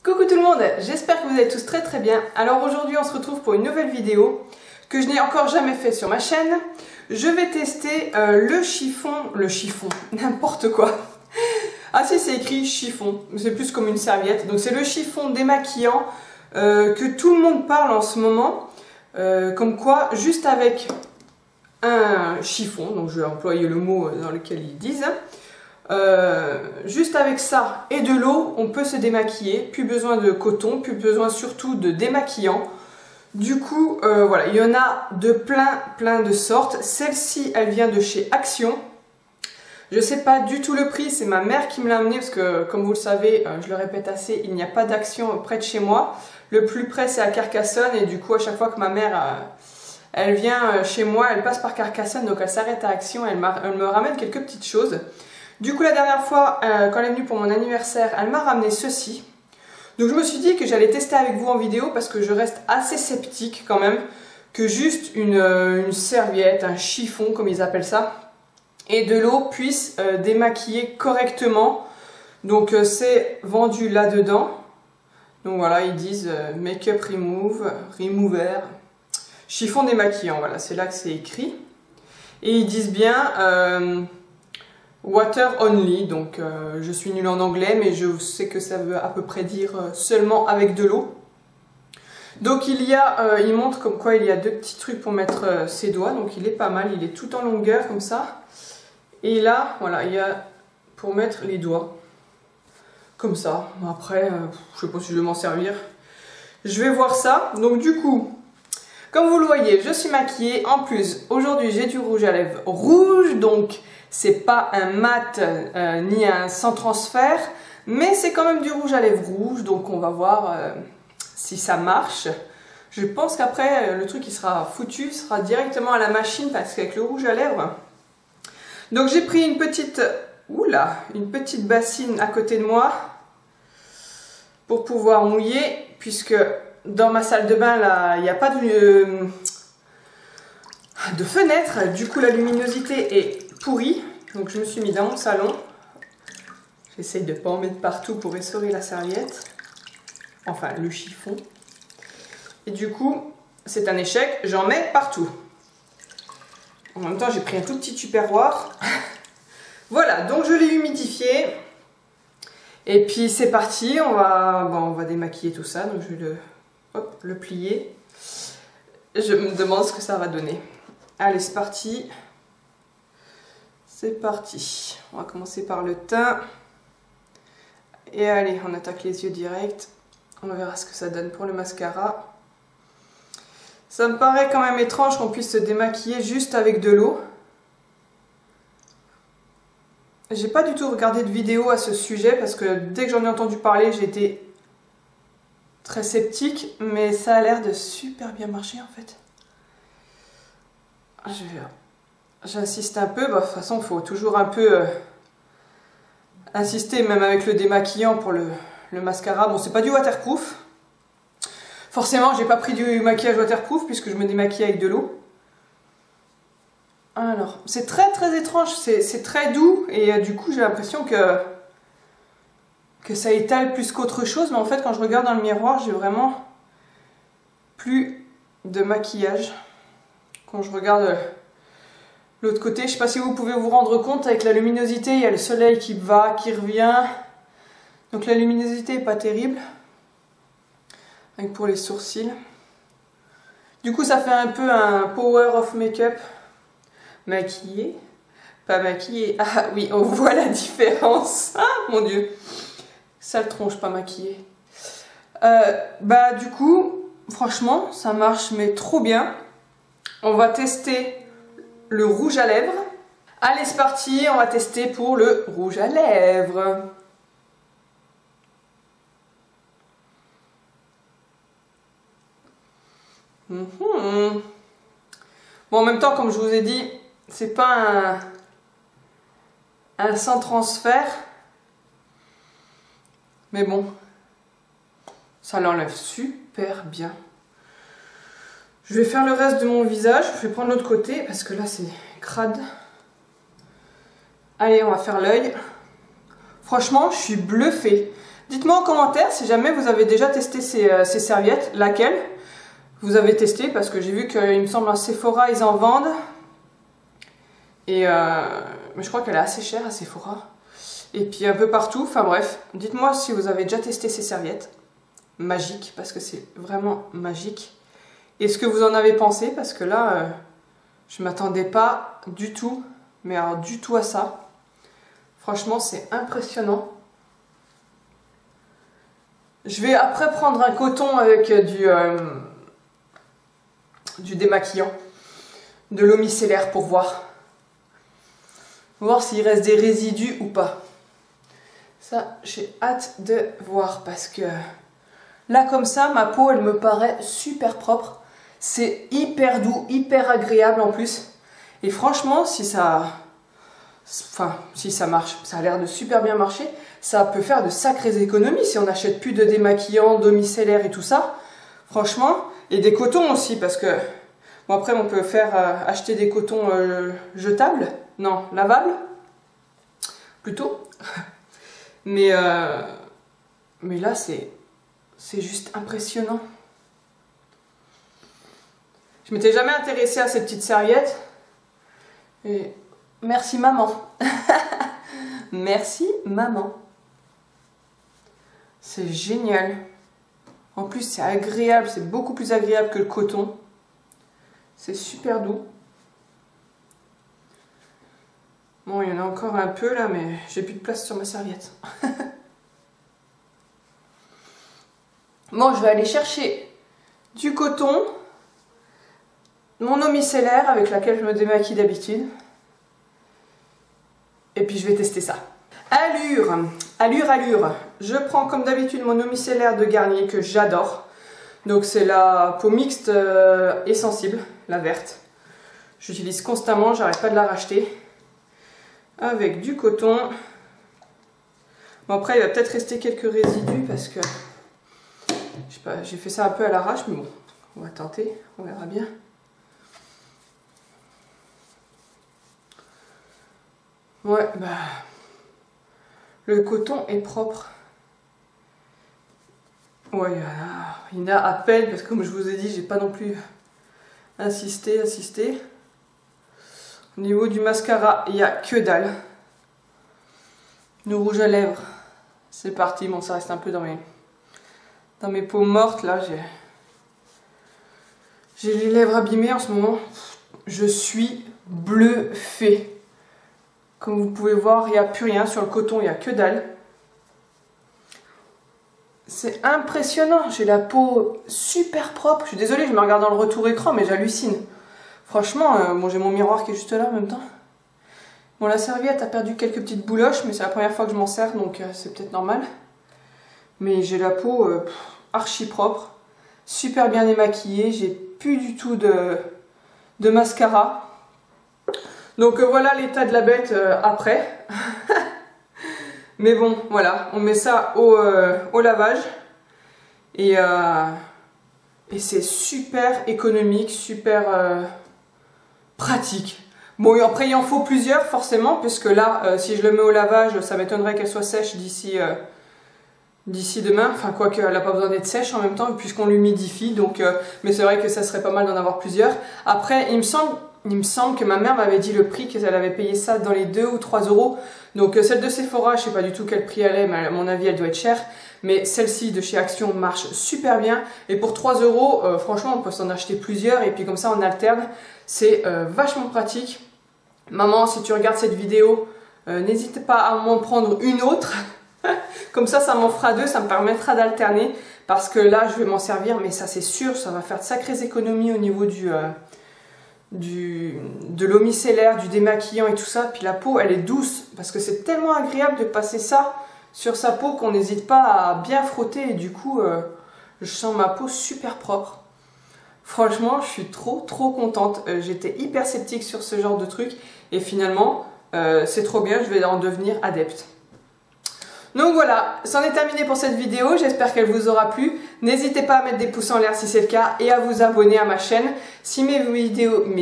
Coucou tout le monde, j'espère que vous allez tous très bien. Alors aujourd'hui on se retrouve pour une nouvelle vidéo que je n'ai encore jamais fait sur ma chaîne. Je vais tester le chiffon, n'importe quoi. Ah si, c'est écrit chiffon, c'est plus comme une serviette. Donc c'est le chiffon démaquillant que tout le monde parle en ce moment. Comme quoi, juste avec un chiffon, donc je vais employer le mot dans lequel ils disent, juste avec ça et de l'eau, on peut se démaquiller. Plus besoin de coton, plus besoin surtout de démaquillant. Du coup, voilà, il y en a de plein de sortes. Celle-ci, elle vient de chez Action. Je sais pas du tout le prix, c'est ma mère qui me l'a amené parce que, comme vous le savez, je le répète assez, il n'y a pas d'Action près de chez moi. Le plus près, c'est à Carcassonne et du coup, à chaque fois que ma mère, elle vient chez moi, elle passe par Carcassonne, donc elle s'arrête à Action, elle me ramène quelques petites choses. Du coup, la dernière fois, quand elle est venue pour mon anniversaire, elle m'a ramené ceci. Donc je me suis dit que j'allais tester avec vous en vidéo parce que je reste assez sceptique quand même que juste une serviette, un chiffon comme ils appellent ça, et de l'eau puisse démaquiller correctement. Donc c'est vendu là-dedans. Donc voilà, ils disent Make-up Remover, chiffon démaquillant, voilà, c'est là que c'est écrit. Et ils disent bien Water Only, donc je suis nulle en anglais, mais je sais que ça veut à peu près dire seulement avec de l'eau. Donc il montre comme quoi il y a deux petits trucs pour mettre ses doigts, donc il est pas mal, il est tout en longueur comme ça. Et là, voilà, il y a pour mettre les doigts, comme ça. Après, je sais pas si je vais m'en servir. Je vais voir ça. Donc du coup, comme vous le voyez, je suis maquillée. En plus, aujourd'hui, j'ai du rouge à lèvres rouge, donc c'est pas un mat ni un sans transfert, mais c'est quand même du rouge à lèvres rouge, donc on va voir si ça marche. Je pense qu'après, le truc qui sera foutu sera directement à la machine, parce qu'avec le rouge à lèvres... Donc j'ai pris une petite bassine à côté de moi pour pouvoir mouiller, puisque dans ma salle de bain, là, il n'y a pas de fenêtre, du coup la luminosité est pourrie. Donc je me suis mis dans mon salon. J'essaye de ne pas en mettre partout pour essorer la serviette, enfin le chiffon. Et du coup, c'est un échec, j'en mets partout. En même temps, j'ai pris un tout petit tupperware. Voilà, donc je l'ai humidifié. Et puis c'est parti, on va démaquiller tout ça. Donc je vais le plier. Je me demande ce que ça va donner. Allez, c'est parti. C'est parti. On va commencer par le teint. Et allez, on attaque les yeux direct. On verra ce que ça donne pour le mascara. Ça me paraît quand même étrange qu'on puisse se démaquiller juste avec de l'eau. J'ai pas du tout regardé de vidéo à ce sujet parce que dès que j'en ai entendu parler, j'ai été très sceptique, mais ça a l'air de super bien marcher en fait. J'insiste un peu, de toute façon il faut toujours un peu insister même avec le démaquillant pour le mascara. Bon, c'est pas du waterproof. Forcément, j'ai pas pris du maquillage waterproof puisque je me démaquille avec de l'eau. Alors, c'est très étrange, c'est très doux et du coup j'ai l'impression que ça étale plus qu'autre chose. Mais en fait, quand je regarde dans le miroir, j'ai vraiment plus de maquillage. Quand je regarde l'autre côté, je sais pas si vous pouvez vous rendre compte, avec la luminosité, il y a le soleil qui va, qui revient. Donc la luminosité est pas terrible. Pour les sourcils. Du coup, ça fait un peu un power of make-up. Maquillé, pas maquillé. Ah oui, on voit la différence. Ah mon dieu. Sale tronche, pas maquillé. Du coup, franchement, ça marche mais trop bien. On va tester le rouge à lèvres. Allez, c'est parti, on va tester pour le rouge à lèvres. Bon, en même temps, comme je vous ai dit, c'est pas un sans transfert, mais bon, ça l'enlève super bien. Je vais faire le reste de mon visage, je vais prendre l'autre côté parce que là c'est crade. Allez, on va faire l'œil. Franchement, je suis bluffée. Dites-moi en commentaire si jamais vous avez déjà testé ces serviettes, laquelle vous avez testé, parce que j'ai vu qu'il me semble à Sephora ils en vendent. Et mais je crois qu'elle est assez chère à Sephora. Et puis un peu partout, enfin bref, dites-moi si vous avez déjà testé ces serviettes. Magiques, parce que c'est vraiment magique. Et ce que vous en avez pensé, parce que là, je m'attendais pas du tout, mais alors du tout à ça. Franchement, c'est impressionnant. Je vais après prendre un coton avec du démaquillant, de l'eau micellaire pour voir. Voir s'il reste des résidus ou pas. Ça, j'ai hâte de voir parce que là, comme ça, ma peau, elle me paraît super propre. C'est hyper doux, hyper agréable en plus. Et franchement, si ça marche, ça a l'air de super bien marcher, ça peut faire de sacrées économies si on n'achète plus de démaquillants, d'eau micellaire et tout ça. Franchement, et des cotons aussi, parce que bon, après on peut faire acheter des cotons jetables, non, lavables, plutôt. Mais là, c'est juste impressionnant. Je m'étais jamais intéressée à ces petites serviettes. Et merci maman. Merci maman. C'est génial. En plus, c'est agréable, c'est beaucoup plus agréable que le coton. C'est super doux. Bon, il y en a encore un peu là, mais j'ai plus de place sur ma serviette. Bon, je vais aller chercher du coton, mon eau micellaire avec laquelle je me démaquille d'habitude. Et puis je vais tester ça. Allure, allure, allure. Je prends comme d'habitude mon eau micellaire de Garnier que j'adore. Donc c'est la peau mixte et sensible, la verte. J'utilise constamment, j'arrête pas de la racheter. Avec du coton. Bon après il va peut-être rester quelques résidus parce que je sais pas, j'ai fait ça un peu à l'arrache, mais bon, on va tenter, on verra bien. Ouais, bah le coton est propre. Ouais, il y en a à peine parce que comme je vous ai dit, j'ai pas non plus insisté. Au niveau du mascara, il n'y a que dalle. Le rouge à lèvres, c'est parti. Bon, ça reste un peu dans mes peaux mortes. Là, j'ai les lèvres abîmées en ce moment. Je suis bluffée. Comme vous pouvez voir, il n'y a plus rien. Sur le coton, il n'y a que dalle. C'est impressionnant. J'ai la peau super propre. Je suis désolée, je me regarde dans le retour écran, mais j'hallucine. Franchement, bon, j'ai mon miroir qui est juste là en même temps. Bon, la serviette a perdu quelques petites bouloches, mais c'est la première fois que je m'en sers, donc c'est peut-être normal. Mais j'ai la peau archi propre, super bien démaquillée, j'ai plus du tout de mascara. Donc voilà l'état de la bête après. Mais bon, voilà, on met ça au lavage. Et c'est super économique, super pratique. Bon, après il en faut plusieurs forcément, puisque là, si je le mets au lavage, ça m'étonnerait qu'elle soit sèche d'ici demain. Enfin, quoique elle n'a pas besoin d'être sèche en même temps, puisqu'on l'humidifie. Donc, mais c'est vrai que ça serait pas mal d'en avoir plusieurs. Après, il me semble que ma mère m'avait dit le prix, qu'elle avait payé ça dans les 2 ou 3 euros. Donc celle de Sephora, je sais pas du tout quel prix elle est, mais à mon avis elle doit être chère. Mais celle-ci de chez Action marche super bien. Et pour 3 euros, franchement on peut s'en acheter plusieurs et puis comme ça on alterne. C'est vachement pratique. Maman, si tu regardes cette vidéo, n'hésite pas à m'en prendre une autre. Comme ça m'en fera 2, ça me permettra d'alterner. Parce que là je vais m'en servir, mais ça c'est sûr, ça va faire de sacrées économies au niveau de l'eau micellaire, du démaquillant et tout ça. Puis la peau elle est douce parce que c'est tellement agréable de passer ça sur sa peau qu'on n'hésite pas à bien frotter et du coup je sens ma peau super propre. Franchement je suis trop contente. J'étais hyper sceptique sur ce genre de truc et finalement c'est trop bien, je vais en devenir adepte. Donc voilà, c'en est terminé pour cette vidéo, j'espère qu'elle vous aura plu. N'hésitez pas à mettre des pouces en l'air si c'est le cas et à vous abonner à ma chaîne. Si mes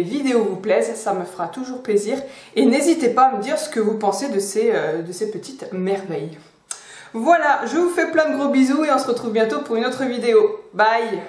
vidéos vous plaisent, ça me fera toujours plaisir. Et n'hésitez pas à me dire ce que vous pensez de ces petites merveilles. Voilà, je vous fais plein de gros bisous et on se retrouve bientôt pour une autre vidéo. Bye!